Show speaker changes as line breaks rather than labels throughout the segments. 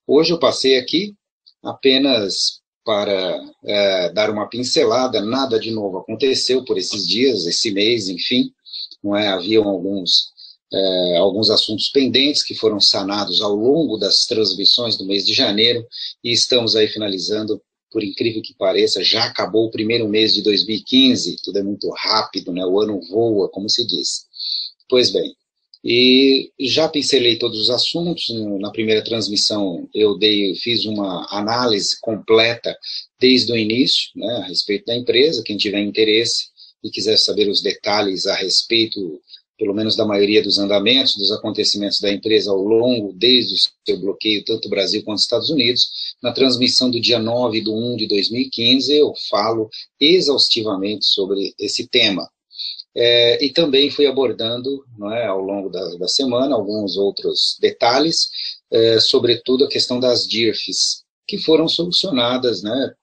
Hoje eu passei aqui apenas para dar uma pincelada, nada de novo aconteceu por esses dias, esse mês, enfim, não é? Haviam alguns assuntos pendentes que foram sanados ao longo das transmissões do mês de janeiro e estamos aí finalizando, por incrível que pareça, já acabou o primeiro mês de 2015, tudo é muito rápido, né? O ano voa, como se diz. Pois bem, e já pincelei todos os assuntos. Na primeira transmissão eu fiz uma análise completa desde o início, né, a respeito da empresa. Quem tiver interesse e quiser saber os detalhes a respeito, pelo menos da maioria dos andamentos, dos acontecimentos da empresa ao longo, desde o seu bloqueio, tanto Brasil quanto Estados Unidos, na transmissão do dia 9/1/2015, eu falo exaustivamente sobre esse tema. E também fui abordando, não é, ao longo da semana, alguns outros detalhes, sobretudo a questão das DIRFs, que foram solucionadas, né,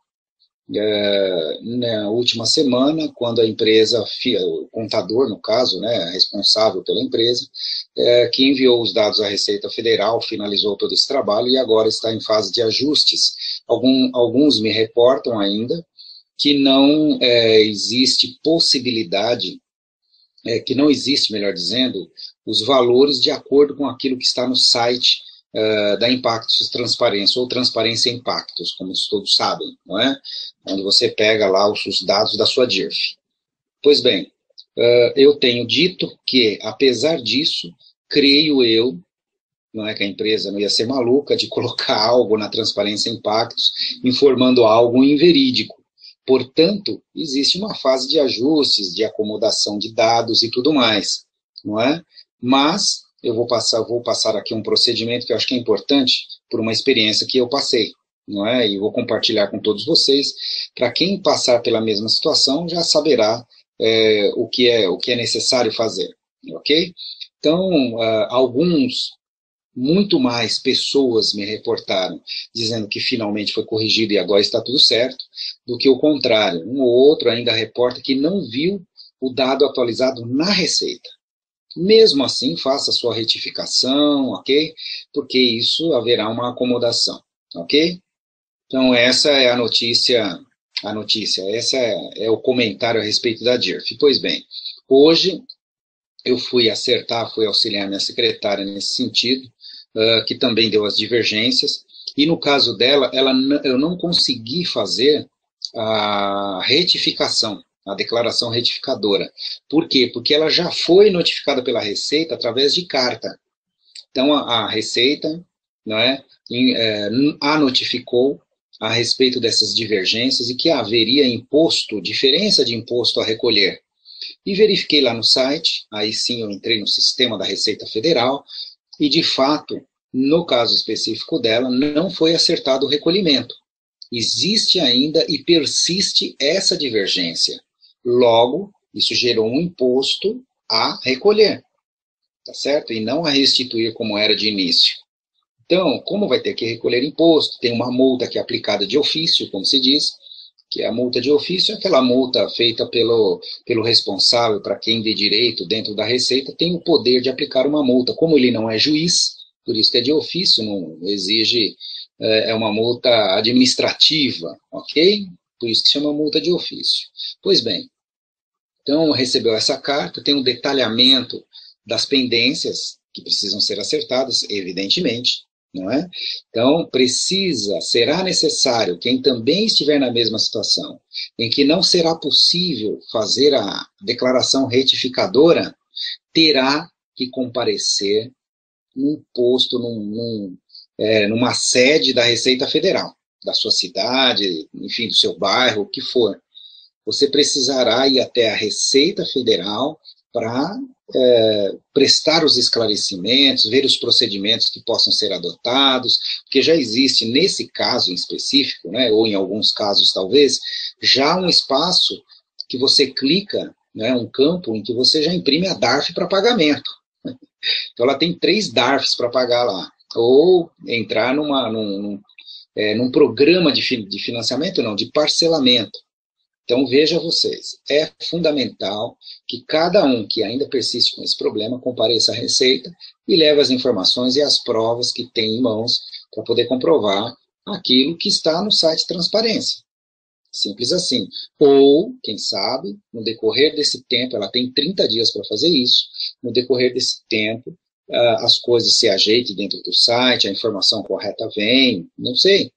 na última semana, quando a empresa, o contador, no caso, né, responsável pela empresa, que enviou os dados à Receita Federal, finalizou todo esse trabalho e agora está em fase de ajustes. Alguns me reportam ainda que não existe possibilidade, que não existe, melhor dizendo, os valores de acordo com aquilo que está no site da Impactos Transparência, ou Transparência Impactos, como todos sabem, não é? Onde você pega lá os dados da sua DIRF. Pois bem, eu tenho dito que, apesar disso, creio eu, não é que a empresa não ia ser maluca de colocar algo na Transparência Impactos, informando algo inverídico. Portanto, existe uma fase de ajustes, de acomodação de dados e tudo mais, não é? Mas eu vou passar aqui um procedimento que eu acho que é importante por uma experiência que eu passei, não é? E vou compartilhar com todos vocês. Para quem passar pela mesma situação já saberá o que é necessário fazer, ok? Então, alguns muito mais pessoas me reportaram dizendo que finalmente foi corrigido e agora está tudo certo, do que o contrário. Um ou outro ainda reporta que não viu o dado atualizado na Receita. Mesmo assim, faça a sua retificação, ok? Porque isso haverá uma acomodação, ok? Então, essa é essa é o comentário a respeito da DIRF. Pois bem, hoje eu fui auxiliar minha secretária nesse sentido, que também deu as divergências, e no caso dela, eu não consegui fazer a retificação, a declaração retificadora. Por quê? Porque ela já foi notificada pela Receita através de carta. Então, a Receita, não é, a notificou a respeito dessas divergências e que haveria diferença de imposto a recolher. E verifiquei lá no site, aí sim eu entrei no sistema da Receita Federal, e de fato, no caso específico dela, não foi acertado o recolhimento. Existe ainda e persiste essa divergência. Logo, isso gerou um imposto a recolher, tá certo? E não a restituir como era de início. Então, como vai ter que recolher imposto, tem uma multa que é aplicada de ofício, como se diz, que é a multa de ofício, é aquela multa feita pelo responsável, para quem de direito dentro da Receita, tem o poder de aplicar uma multa. Como ele não é juiz, por isso que é de ofício, não exige, é uma multa administrativa, ok? Por isso que chama multa de ofício. Pois bem, então recebeu essa carta, tem um detalhamento das pendências que precisam ser acertadas, evidentemente, não é? Então, será necessário, quem também estiver na mesma situação, em que não será possível fazer a declaração retificadora, terá que comparecer num posto, numa sede da Receita Federal, da sua cidade, enfim, do seu bairro, o que for. Você precisará ir até a Receita Federal para prestar os esclarecimentos, ver os procedimentos que possam ser adotados, porque já existe, nesse caso em específico, né, ou em alguns casos talvez, já um espaço que você clica, né, um campo em que você já imprime a DARF para pagamento. Então ela tem 3 DARFs para pagar lá, ou entrar num programa de financiamento, não, de parcelamento. Então, veja vocês, é fundamental que cada um que ainda persiste com esse problema compareça à Receita e leve as informações e as provas que tem em mãos para poder comprovar aquilo que está no site de transparência. Simples assim. Ou, quem sabe, no decorrer desse tempo, ela tem 30 dias para fazer isso, no decorrer desse tempo, as coisas se ajeitem dentro do site, a informação correta vem, não sei.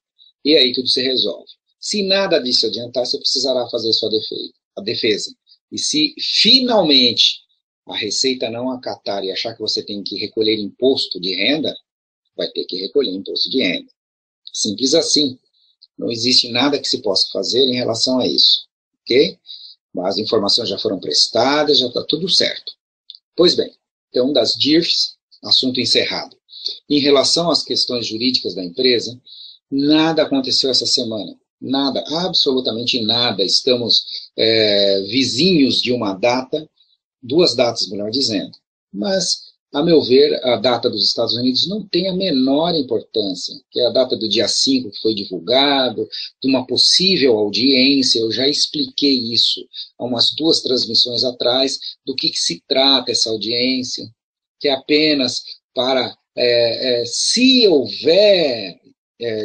E aí tudo se resolve. Se nada disso adiantar, você precisará fazer a defesa. E se finalmente a Receita não acatar e achar que você tem que recolher imposto de renda, vai ter que recolher imposto de renda. Simples assim. Não existe nada que se possa fazer em relação a isso. Ok? As informações já foram prestadas, já está tudo certo. Pois bem, então das DIRFs, assunto encerrado. Em relação às questões jurídicas da empresa, nada aconteceu essa semana. Nada, absolutamente nada. Estamos vizinhos de uma data, 2 datas, melhor dizendo. Mas, a meu ver, a data dos Estados Unidos não tem a menor importância, que é a data do dia 5 que foi divulgado, de uma possível audiência. Eu já expliquei isso há umas 2 transmissões atrás, do que se trata essa audiência, que é apenas para, se houver,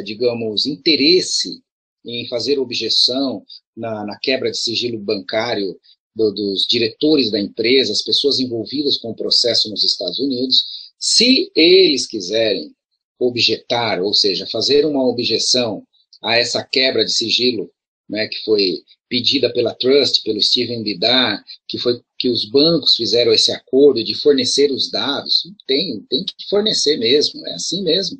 digamos, interesse em fazer objeção na quebra de sigilo bancário dos diretores da empresa, as pessoas envolvidas com o processo nos Estados Unidos, se eles quiserem objetar, ou seja, fazer uma objeção a essa quebra de sigilo, né, que foi pedida pela Trust, pelo Steven Bidar, que os bancos fizeram esse acordo de fornecer os dados, tem que fornecer mesmo, é assim mesmo,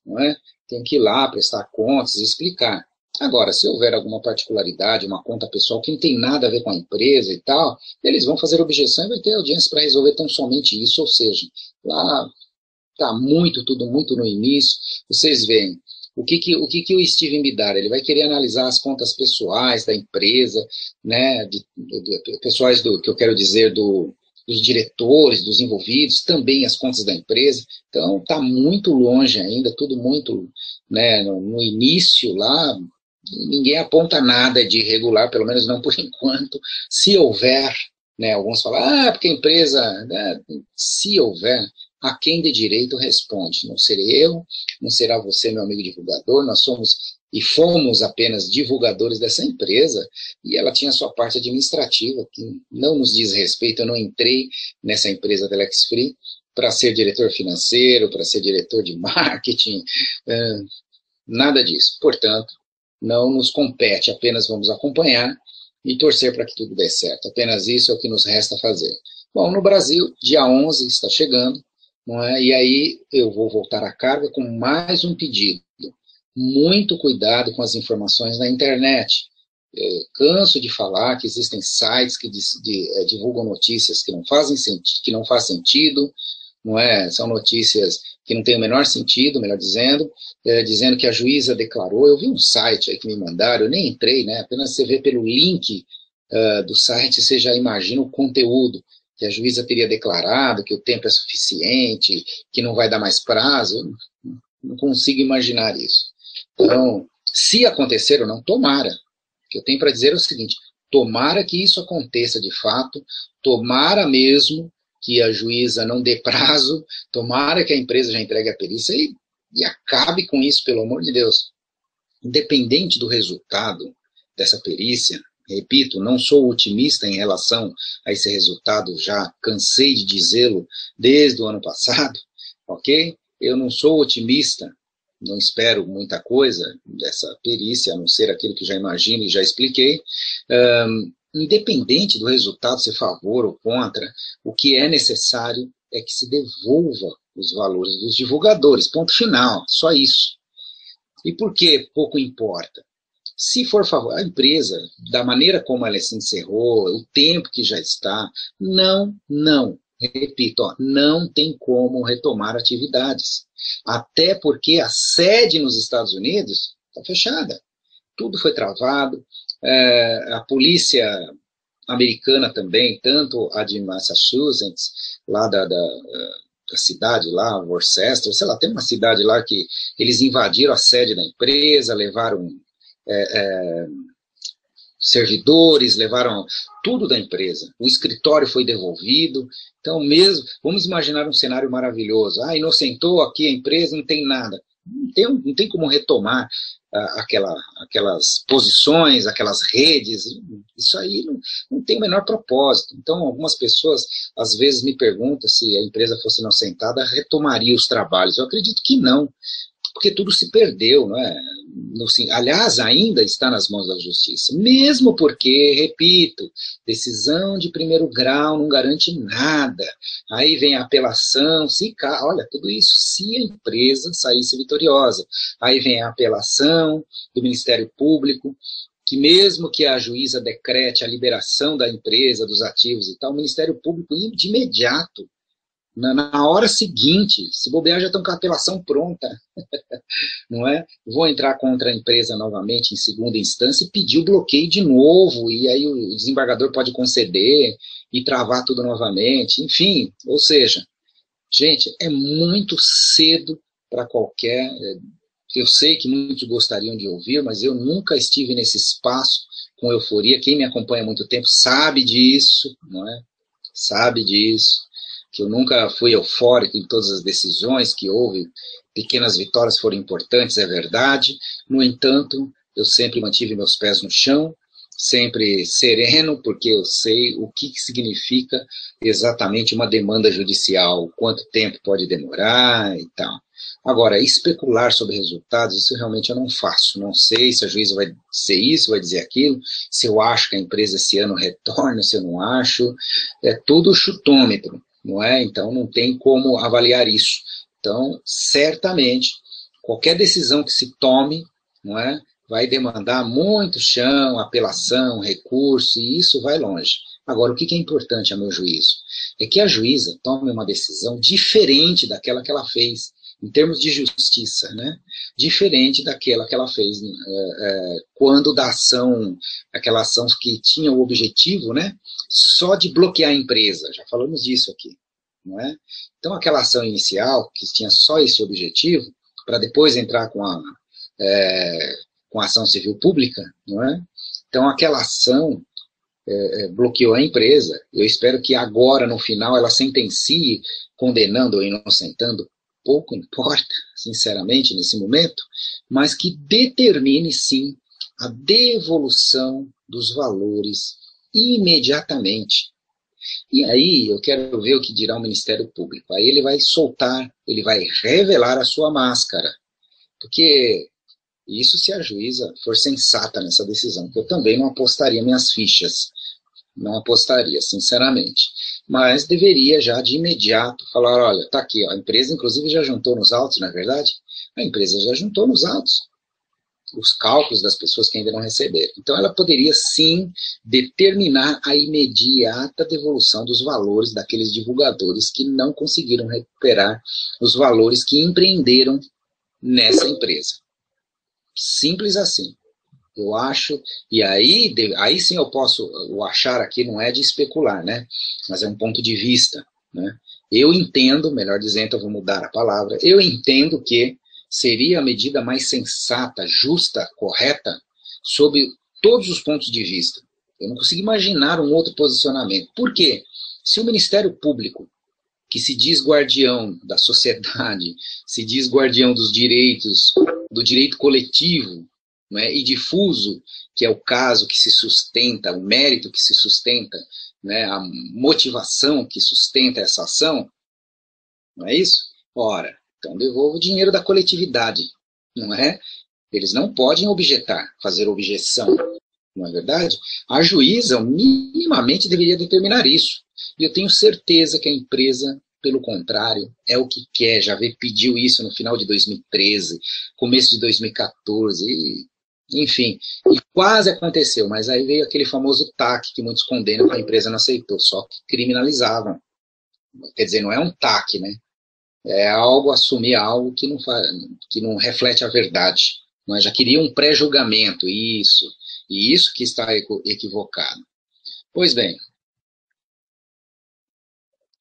não é? Tem que ir lá prestar contas e explicar. Agora, se houver alguma particularidade, uma conta pessoal que não tem nada a ver com a empresa e tal, eles vão fazer objeção e vai ter audiência para resolver tão somente isso. Ou seja, lá está tudo muito no início. Vocês veem, o que o Steven Bidar, ele vai querer analisar as contas pessoais da empresa, né, pessoais que eu quero dizer dos diretores, dos envolvidos, também as contas da empresa. Então, está muito longe ainda, tudo muito, né, no início lá. Ninguém aponta nada de irregular, pelo menos não por enquanto. Se houver, né, alguns falam, porque a empresa, né, se houver, a quem de direito responde. Não serei eu, não será você, meu amigo divulgador, nós somos e fomos apenas divulgadores dessa empresa, e ela tinha sua parte administrativa, que não nos diz respeito. Eu não entrei nessa empresa da LexFree para ser diretor financeiro, para ser diretor de marketing, nada disso. Portanto, não nos compete, apenas vamos acompanhar e torcer para que tudo dê certo. Apenas isso é o que nos resta fazer. Bom, no Brasil, dia 11 está chegando, não é? E aí eu vou voltar à carga com mais um pedido. Muito cuidado com as informações na internet. Eu canso de falar que existem sites que divulgam notícias que não fazem sentido, não é? São notícias que não têm o menor sentido, melhor dizendo, dizendo que a juíza declarou. Eu vi um site aí que me mandaram, eu nem entrei, né? Apenas você vê pelo link do site, você já imagina o conteúdo, que a juíza teria declarado, que o tempo é suficiente, que não vai dar mais prazo. Eu não consigo imaginar isso. Então, se acontecer ou não, tomara. O que eu tenho para dizer é o seguinte: tomara que isso aconteça de fato, tomara mesmo que a juíza não dê prazo, tomara que a empresa já entregue a perícia e acabe com isso, pelo amor de Deus. Independente do resultado dessa perícia, repito, não sou otimista em relação a esse resultado, já cansei de dizê-lo desde o ano passado, ok? Eu não sou otimista, não espero muita coisa dessa perícia, a não ser aquilo que já imagino e já expliquei. Independente do resultado, se favor ou contra, o que é necessário é que se devolva os valores dos divulgadores, ponto final, só isso. E por que pouco importa? Se for favor, a empresa, da maneira como ela se encerrou, o tempo que já está, repito, não tem como retomar atividades. Até porque a sede nos Estados Unidos está fechada. Tudo foi travado. A polícia americana também, tanto a de Massachusetts, lá da cidade lá, Worcester, sei lá, tem uma cidade lá que eles invadiram a sede da empresa, levaram servidores, levaram tudo da empresa. O escritório foi devolvido. Então, mesmo, vamos imaginar um cenário maravilhoso. Inocentou aqui a empresa, não tem nada. não tem como retomar aquelas posições, aquelas redes, isso aí não tem o menor propósito. Então, algumas pessoas, às vezes, me perguntam se a empresa fosse inocentada, retomaria os trabalhos. Eu acredito que não, porque tudo se perdeu, não é? Aliás, ainda está nas mãos da justiça, mesmo porque, repito, decisão de primeiro grau não garante nada. Aí vem a apelação, olha, tudo isso se a empresa saísse vitoriosa. Aí vem a apelação do Ministério Público, que mesmo que a juíza decrete a liberação da empresa, dos ativos e tal, o Ministério Público de imediato, na hora seguinte, se bobear, já estão com a apelação pronta, não é? Vou entrar contra a empresa novamente em segunda instância e pedir o bloqueio de novo, e aí o desembargador pode conceder e travar tudo novamente, enfim, ou seja, gente, é muito cedo para qualquer... Eu sei que muitos gostariam de ouvir, mas eu nunca estive nesse espaço com euforia. Quem me acompanha há muito tempo sabe disso, não é? Sabe disso, que eu nunca fui eufórico em todas as decisões, que houve pequenas vitórias foram importantes, é verdade. No entanto, eu sempre mantive meus pés no chão, sempre sereno, porque eu sei o que significa exatamente uma demanda judicial, quanto tempo pode demorar e tal. Agora, especular sobre resultados, isso realmente eu não faço. Não sei se a juíza vai dizer isso, vai dizer aquilo, se eu acho que a empresa esse ano retorna, se eu não acho. É tudo chutômetro, não é? Então não tem como avaliar isso. Então, certamente, qualquer decisão que se tome, não é, vai demandar muito chão, apelação, recurso, e isso vai longe. Agora, o que é importante, a meu juízo, é que a juíza tome uma decisão diferente daquela que ela fez, em termos de justiça, né? Diferente daquela que ela fez quando da ação, aquela ação que tinha o objetivo, né, só de bloquear a empresa, já falamos disso aqui, não é? Então, aquela ação inicial, que tinha só esse objetivo, para depois entrar com a ação civil pública, não é? Então, aquela ação bloqueou a empresa. Eu espero que agora, no final, ela sentencie, condenando ou inocentando, pouco importa, sinceramente, nesse momento, mas que determine, sim, a devolução dos valores imediatamente. E aí eu quero ver o que dirá o Ministério Público. Aí ele vai soltar, ele vai revelar a sua máscara. Porque isso se a juíza for sensata nessa decisão, que eu também não apostaria minhas fichas. Não apostaria, sinceramente. Mas deveria já de imediato falar, olha, está aqui, ó, a empresa inclusive já juntou nos autos, não é verdade? A empresa já juntou nos autos os cálculos das pessoas que ainda não receberam. Então ela poderia sim determinar a imediata devolução dos valores daqueles divulgadores que não conseguiram recuperar os valores que empreenderam nessa empresa. Simples assim. Eu acho, e aí sim eu posso, o achar aqui não é de especular, né? Mas é um ponto de vista, né? Eu entendo, melhor dizendo, eu vou mudar a palavra, eu entendo que seria a medida mais sensata, justa, correta, sob todos os pontos de vista. Eu não consigo imaginar um outro posicionamento. Por quê? Se o Ministério Público, que se diz guardião da sociedade, se diz guardião dos direitos, do direito coletivo, né, e difuso, que é o caso que se sustenta, o mérito que se sustenta, né, a motivação que sustenta essa ação, não é isso? Ora, então devolva o dinheiro da coletividade, não é? Eles não podem objetar, fazer objeção, não é verdade? A juíza minimamente deveria determinar isso. E eu tenho certeza que a empresa, pelo contrário, é o que quer. Já pediu isso no final de 2013, começo de 2014, enfim, e quase aconteceu, mas aí veio aquele famoso TAC que muitos condenam que a empresa não aceitou, só que criminalizavam. Quer dizer, não é um TAC, né? É algo, assumir algo que não reflete a verdade. Mas já queria um pré-julgamento, isso. E isso que está equivocado. Pois bem,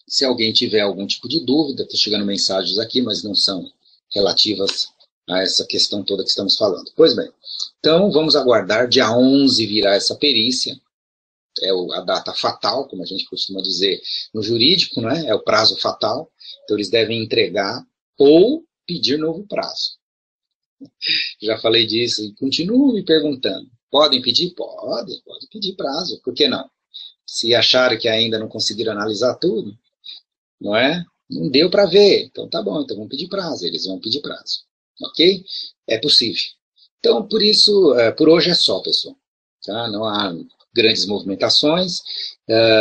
se alguém tiver algum tipo de dúvida, está chegando mensagens aqui, mas não são relativas a essa questão toda que estamos falando. Pois bem, então vamos aguardar, dia 11 virá essa perícia, é a data fatal, como a gente costuma dizer no jurídico, né? É o prazo fatal, então eles devem entregar ou pedir novo prazo. Já falei disso e continuo me perguntando. Podem pedir? Pode pedir prazo. Por que não? Se acharem que ainda não conseguiram analisar tudo, não é? Não deu para ver. Então tá bom, então vamos pedir prazo. Eles vão pedir prazo. Ok? É possível. Então, por isso, por hoje é só, pessoal. Tá? Não há grandes movimentações.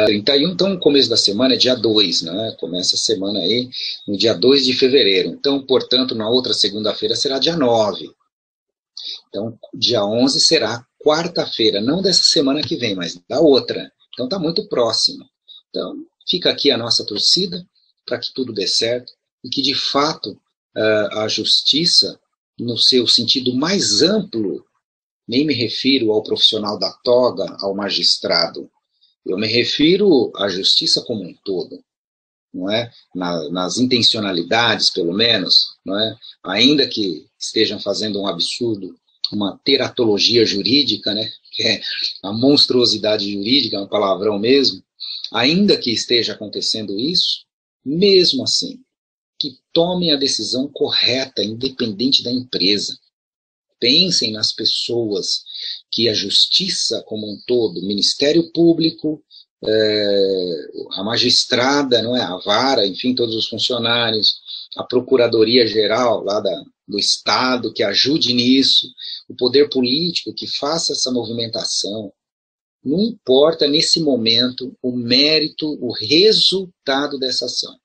31, então, no começo da semana é dia 2, né? Começa a semana aí no dia 2 de fevereiro. Então, portanto, na outra segunda-feira será dia 9. Então, dia 11 será quarta-feira, não dessa semana que vem, mas da outra. Então, está muito próximo. Então, fica aqui a nossa torcida para que tudo dê certo e que, de fato, a justiça, no seu sentido mais amplo, nem me refiro ao profissional da toga, ao magistrado, eu me refiro à justiça como um todo, não é? Nas intencionalidades, pelo menos, não é? Ainda que estejam fazendo um absurdo, uma teratologia jurídica, né? Que é a monstruosidade jurídica, é um palavrão mesmo, ainda que esteja acontecendo isso, mesmo assim, que tomem a decisão correta, independente da empresa. Pensem nas pessoas que a justiça como um todo, o Ministério Público, a magistrada, não é, a vara, enfim, todos os funcionários, a Procuradoria Geral lá do Estado que ajude nisso, o poder político que faça essa movimentação. Não importa nesse momento o mérito, o resultado dessa ação.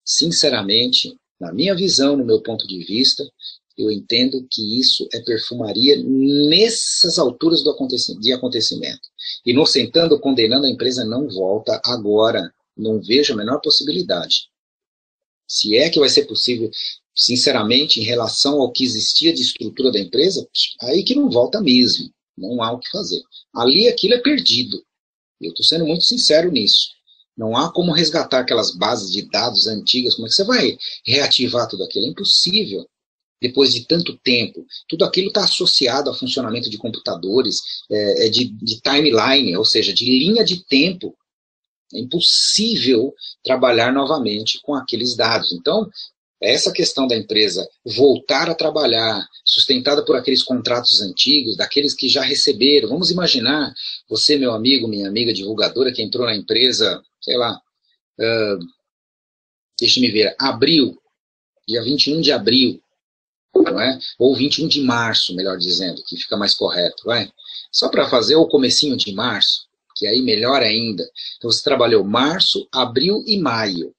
Sinceramente, na minha visão, no meu ponto de vista, eu entendo que isso é perfumaria nessas alturas de acontecimento. Inocentando ou condenando, a empresa não volta agora. Não vejo a menor possibilidade. Se é que vai ser possível, sinceramente, em relação ao que existia de estrutura da empresa, aí que não volta mesmo. Não há o que fazer. Ali aquilo é perdido. Eu estou sendo muito sincero nisso. Não há como resgatar aquelas bases de dados antigas. Como é que você vai reativar tudo aquilo? É impossível. Depois de tanto tempo, tudo aquilo está associado ao funcionamento de computadores, de timeline, ou seja, de linha de tempo. É impossível trabalhar novamente com aqueles dados. Então, essa questão da empresa voltar a trabalhar, sustentada por aqueles contratos antigos, daqueles que já receberam. Vamos imaginar, você, meu amigo, minha amiga divulgadora, que entrou na empresa, sei lá, deixa-me ver, abril, dia 21 de abril, não é? Ou 21 de março, melhor dizendo, que fica mais correto, vai? Só para fazer o comecinho de março, que aí melhor ainda. Então você trabalhou março, abril e maio,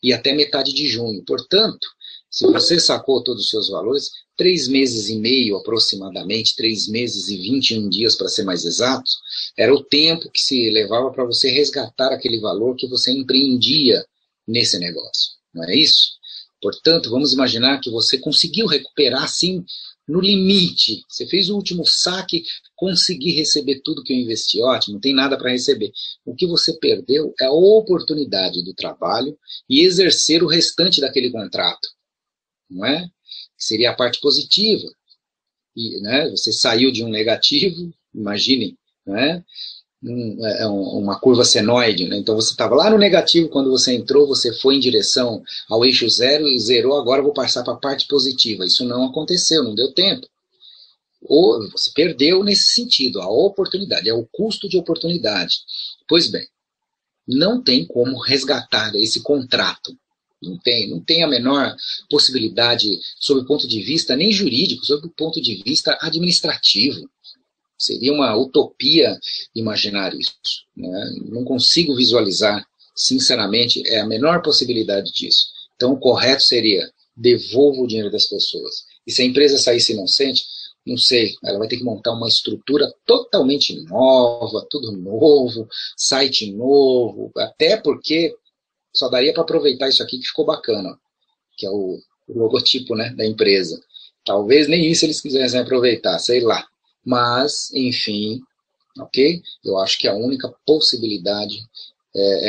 e até metade de junho. Portanto, se você sacou todos os seus valores, 3 meses e meio aproximadamente, 3 meses e 21 dias para ser mais exato, era o tempo que se levava para você resgatar aquele valor que você empreendia nesse negócio. Não é isso? Portanto, vamos imaginar que você conseguiu recuperar, assim, no limite. Você fez o último saque, consegui receber tudo que eu investi. Ótimo, não tem nada para receber. O que você perdeu é a oportunidade do trabalho e exercer o restante daquele contrato. Não é? Seria a parte positiva. E, né, você saiu de um negativo, imagine, não é? Uma curva senoide, né? Então você estava lá no negativo quando você entrou, você foi em direção ao eixo zero e zerou, agora eu vou passar para a parte positiva. Isso não aconteceu, não deu tempo. Ou você perdeu nesse sentido, a oportunidade, é o custo de oportunidade. Pois bem, não tem como resgatar esse contrato. Não tem a menor possibilidade sob o ponto de vista nem jurídico, sob o ponto de vista administrativo. Seria uma utopia imaginar isso. Né? Não consigo visualizar, sinceramente, é a menor possibilidade disso. Então, o correto seria, devolva o dinheiro das pessoas. E se a empresa saísse inocente, não sei, ela vai ter que montar uma estrutura totalmente nova, tudo novo, site novo, até porque só daria para aproveitar isso aqui que ficou bacana, que é o logotipo, né, da empresa. Talvez nem isso eles quisessem aproveitar, sei lá. Mas, enfim, ok? Eu acho que a única possibilidade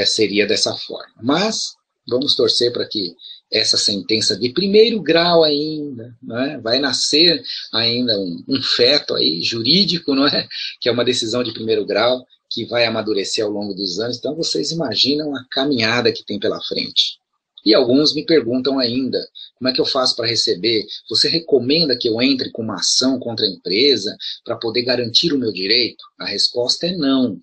seria dessa forma. Mas vamos torcer para que essa sentença de primeiro grau ainda, né, vai nascer ainda um feto aí jurídico, não é? Que é uma decisão de primeiro grau que vai amadurecer ao longo dos anos. Então vocês imaginam a caminhada que tem pela frente. E alguns me perguntam ainda, como é que eu faço para receber? Você recomenda que eu entre com uma ação contra a empresa para poder garantir o meu direito? A resposta é não.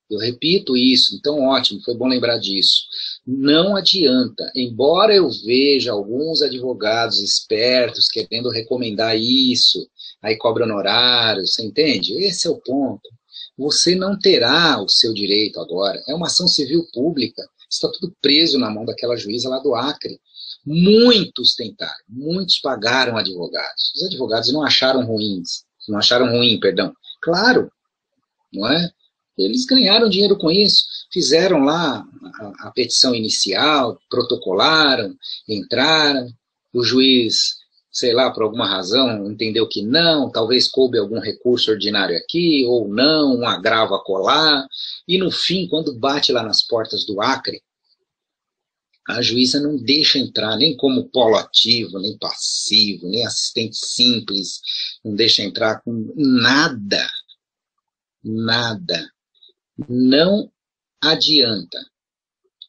Eu repito isso, então ótimo, foi bom lembrar disso. Não adianta, embora eu veja alguns advogados espertos querendo recomendar isso, aí cobra honorário, você entende? Esse é o ponto. Você não terá o seu direito agora. É uma ação civil pública. Está tudo preso na mão daquela juíza lá do Acre. Muitos tentaram, muitos pagaram advogados. Os advogados não acharam ruins, não acharam ruim, perdão. Claro, não é? Eles ganharam dinheiro com isso, fizeram lá a petição inicial, protocolaram, entraram, o juiz, sei lá, por alguma razão, entendeu que não, talvez coube algum recurso ordinário aqui, ou não, um agravo a colar, e no fim, quando bate lá nas portas do Acre, a juíza não deixa entrar nem como polo ativo, nem passivo, nem assistente simples, não deixa entrar com nada, nada. Não adianta.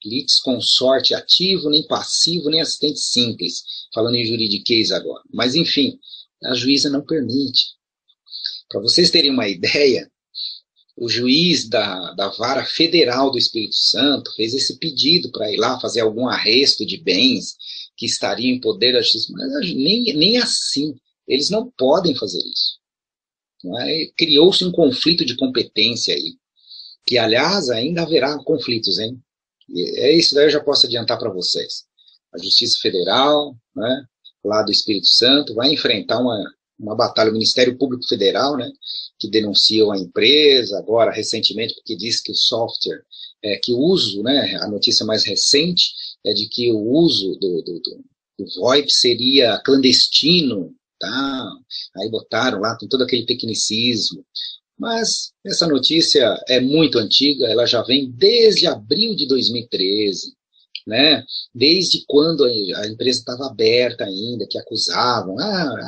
Litisconsorte ativo, nem passivo, nem assistente simples. Falando em juridiquês agora. Mas, enfim, a juíza não permite. Para vocês terem uma ideia, o juiz da Vara Federal do Espírito Santo fez esse pedido para ir lá fazer algum arresto de bens que estariam em poder da justiça. Mas nem assim. Eles não podem fazer isso. Criou-se um conflito de competência aí. Que, aliás, ainda haverá conflitos, hein? É isso daí eu já posso adiantar para vocês. A Justiça Federal, né, lá do Espírito Santo, vai enfrentar uma batalha, o Ministério Público Federal, né, que denunciou a empresa, agora, recentemente, porque disse que o software, que o uso, né, a notícia mais recente é de que o uso do VoIP seria clandestino, tá? Aí botaram lá, tem todo aquele tecnicismo. Mas essa notícia é muito antiga, ela já vem desde abril de 2013, né? Desde quando a empresa estava aberta ainda, que acusavam.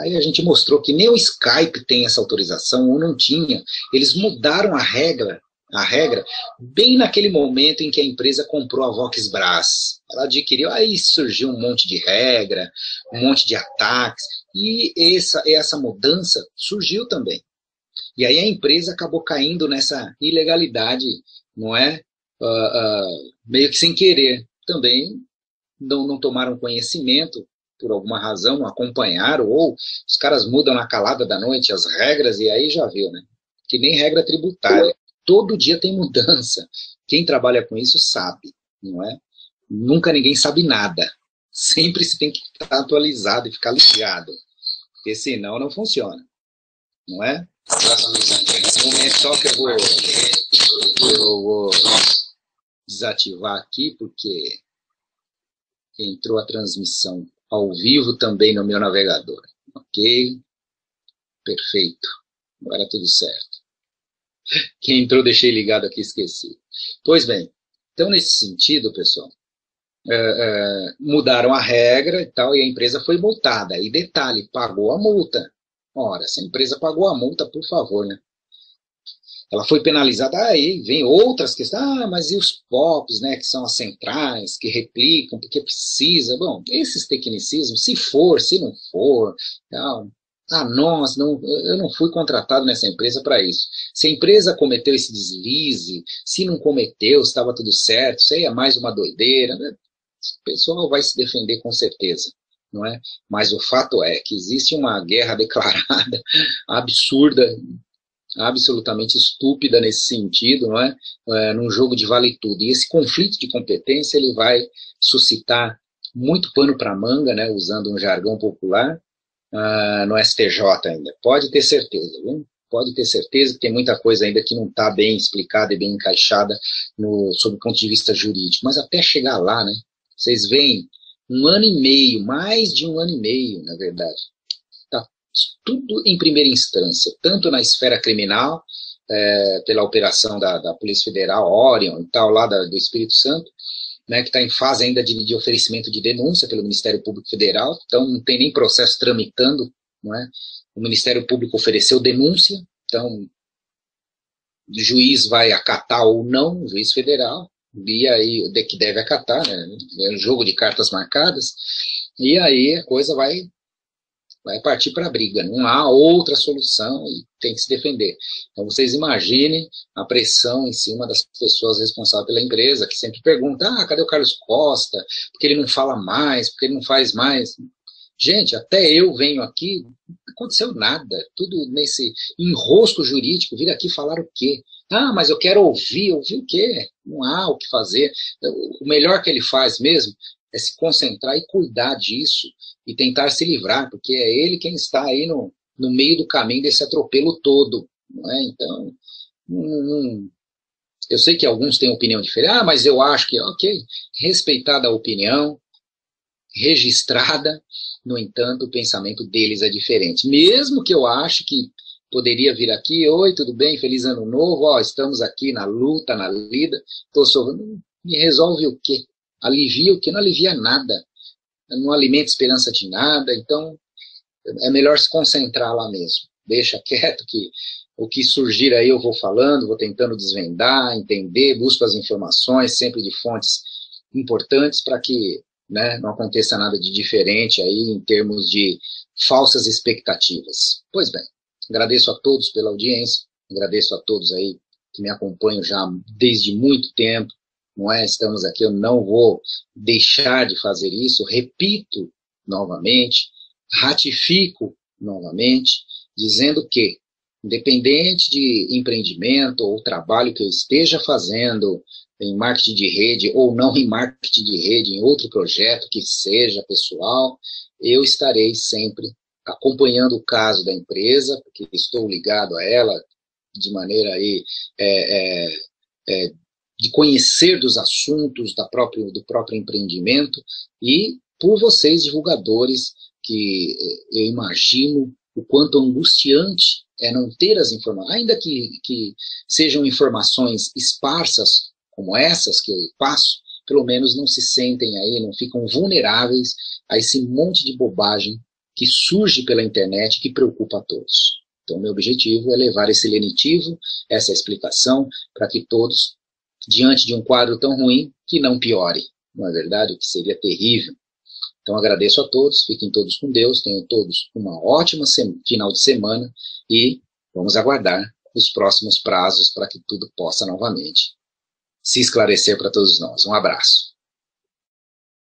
Aí a gente mostrou que nem o Skype tem essa autorização, ou não tinha. Eles mudaram a regra bem naquele momento em que a empresa comprou a Voxbras. Ela adquiriu, aí surgiu um monte de regra, um monte de ataques, e essa mudança surgiu também. E aí a empresa acabou caindo nessa ilegalidade, não é? Meio que sem querer. Também não tomaram conhecimento, por alguma razão, não acompanharam, ou os caras mudam na calada da noite as regras, e aí já viu, né? Que nem regra tributária. Todo dia tem mudança. Quem trabalha com isso sabe, não é? Nunca ninguém sabe nada. Sempre se tem que estar atualizado e ficar ligado, porque senão não funciona, não é? Um momento só que eu vou desativar aqui, porque entrou a transmissão ao vivo também no meu navegador. Ok? Perfeito. Agora tudo certo. Quem entrou, deixei ligado aqui, esqueci. Pois bem, então nesse sentido, pessoal, mudaram a regra e tal, e a empresa foi multada. E detalhe, pagou a multa. Ora, se a empresa pagou a multa, por favor, né? Ela foi penalizada, aí vem outras questões, mas e os POPs, né, que são as centrais, que replicam, porque precisa, bom, esses tecnicismos, se for, se não for, tal, eu não fui contratado nessa empresa para isso. Se a empresa cometeu esse deslize, se não cometeu, se estava tudo certo, isso aí é mais uma doideira, né? O pessoal vai se defender com certeza, não é? Mas o fato é que existe uma guerra declarada, absurda, absolutamente estúpida nesse sentido, não é? Num jogo de vale tudo. E esse conflito de competência ele vai suscitar muito pano para manga, né? Usando um jargão popular, no STJ ainda. Pode ter certeza, viu? Pode ter certeza que tem muita coisa ainda que não está bem explicada e bem encaixada sob o ponto de vista jurídico. Mas até chegar lá, né? Vocês veem, 1 ano e meio, mais de 1 ano e meio, na verdade. Está tudo em primeira instância, tanto na esfera criminal, pela operação da Polícia Federal, Orion e tal, lá do Espírito Santo, né, que está em fase ainda de oferecimento de denúncia pelo Ministério Público Federal, então não tem nem processo tramitando, não é? O Ministério Público ofereceu denúncia, então o juiz vai acatar ou não, o juiz federal, e aí, que deve acatar, né? É um jogo de cartas marcadas, e aí a coisa vai partir para a briga. Não há outra solução e tem que se defender. Então vocês imaginem a pressão em cima das pessoas responsáveis pela empresa, que sempre perguntam, cadê o Carlos Costa? Porque ele não fala mais, porque ele não faz mais. Gente, até eu venho aqui, não aconteceu nada, tudo nesse enrosco jurídico, vir aqui falar o quê? Mas eu quero ouvir o quê? Não há o que fazer. O melhor que ele faz mesmo é se concentrar e cuidar disso e tentar se livrar, porque é ele quem está aí no meio do caminho desse atropelo todo. Não é? Então, eu sei que alguns têm opinião diferente, mas eu acho que, ok, respeitada a opinião, registrada, no entanto, o pensamento deles é diferente. Mesmo que eu ache que poderia vir aqui, oi, tudo bem, feliz ano novo, estamos aqui na luta, na lida, estou sofrendo, me resolve o quê? Alivia o quê? Não alivia nada, não alimenta esperança de nada, então é melhor se concentrar lá mesmo, deixa quieto que o que surgir aí eu vou falando, vou tentando desvendar, entender, busco as informações, sempre de fontes importantes para que, né, não aconteça nada de diferente aí em termos de falsas expectativas. Pois bem, agradeço a todos pela audiência, agradeço a todos aí que me acompanham já desde muito tempo, não é? Estamos aqui, eu não vou deixar de fazer isso, repito novamente, ratifico novamente, dizendo que, independente de empreendimento ou trabalho que eu esteja fazendo em marketing de rede ou não em marketing de rede, em outro projeto que seja pessoal, eu estarei sempre acompanhando o caso da empresa, porque estou ligado a ela de maneira aí, de conhecer dos assuntos do próprio empreendimento e por vocês, divulgadores, que eu imagino o quanto angustiante é não ter as informações, ainda que sejam informações esparsas, como essas que eu passo, pelo menos não se sentem aí, não ficam vulneráveis a esse monte de bobagem que surge pela internet que preocupa a todos. Então, meu objetivo é levar esse lenitivo, essa explicação, para que todos, diante de um quadro tão ruim, que não piore. Não é verdade? O que seria terrível. Então, agradeço a todos, fiquem todos com Deus, tenham todos uma ótima final de semana e vamos aguardar os próximos prazos para que tudo possa novamente se esclarecer para todos nós. Um abraço.